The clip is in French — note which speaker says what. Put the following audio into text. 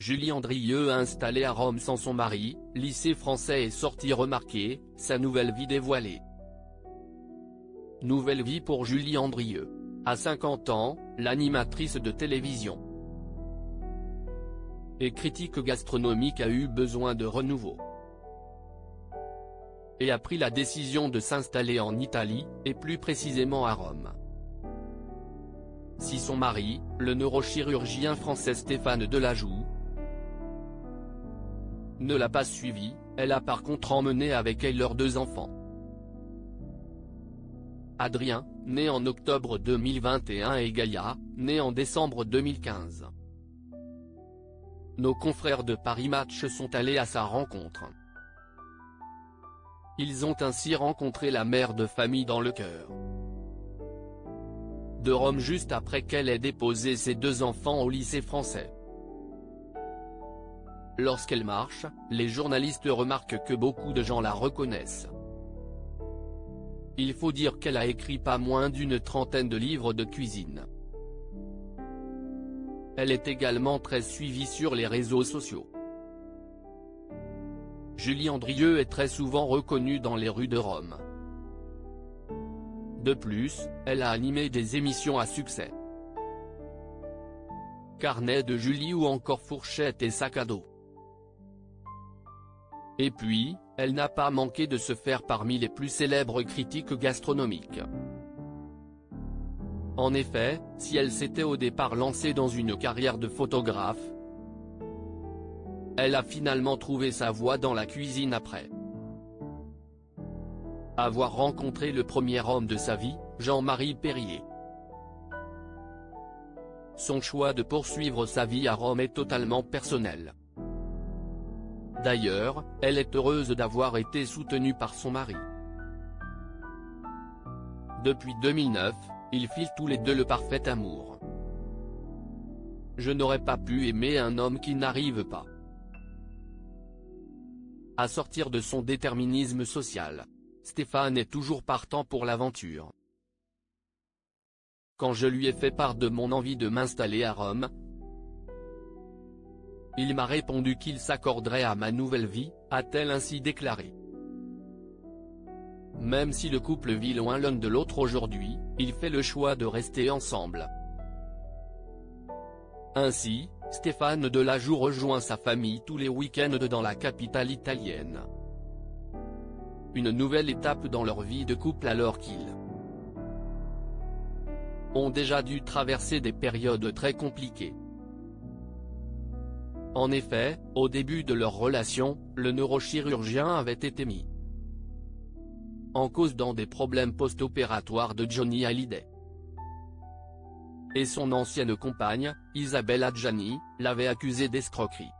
Speaker 1: Julie Andrieux installée à Rome sans son mari, lycée français et sortie remarquée, sa nouvelle vie dévoilée. Nouvelle vie pour Julie Andrieux. À 50 ans, l'animatrice de télévision et critique gastronomique a eu besoin de renouveau et a pris la décision de s'installer en Italie, et plus précisément à Rome. Si son mari, le neurochirurgien français Stéphane Delajoux, ne l'a pas suivie, elle a par contre emmené avec elle leurs 2 enfants. Adrien, né en octobre 2021 et Gaïa, né en décembre 2015. Nos confrères de Paris Match sont allés à sa rencontre. Ils ont ainsi rencontré la mère de famille dans le cœur de Rome juste après qu'elle ait déposé ses 2 enfants au lycée français. Lorsqu'elle marche, les journalistes remarquent que beaucoup de gens la reconnaissent. Il faut dire qu'elle a écrit pas moins d'une 30aine de livres de cuisine. Elle est également très suivie sur les réseaux sociaux. Julie Andrieux est très souvent reconnue dans les rues de Rome. De plus, elle a animé des émissions à succès. Carnet de Julie ou encore Fourchette et sac à dos. Et puis, elle n'a pas manqué de se faire parmi les plus célèbres critiques gastronomiques. En effet, si elle s'était au départ lancée dans une carrière de photographe, elle a finalement trouvé sa voie dans la cuisine après avoir rencontré le premier homme de sa vie, Jean-Marie Perrier. Son choix de poursuivre sa vie à Rome est totalement personnel. D'ailleurs, elle est heureuse d'avoir été soutenue par son mari. Depuis 2009, ils filent tous les 2 le parfait amour. Je n'aurais pas pu aimer un homme qui n'arrive pas à sortir de son déterminisme social. Stéphane est toujours partant pour l'aventure. Quand je lui ai fait part de mon envie de m'installer à Rome, il m'a répondu qu'il s'accorderait à ma nouvelle vie, a-t-elle ainsi déclaré. Même si le couple vit loin l'un de l'autre aujourd'hui, il fait le choix de rester ensemble. Ainsi, Stéphane Delajoux rejoint sa famille tous les week-ends dans la capitale italienne. Une nouvelle étape dans leur vie de couple alors qu'ils ont déjà dû traverser des périodes très compliquées. En effet, au début de leur relation, le neurochirurgien avait été mis en cause dans des problèmes post-opératoires de Johnny Hallyday. Et son ancienne compagne, Isabelle Adjani, l'avait accusé d'escroquerie.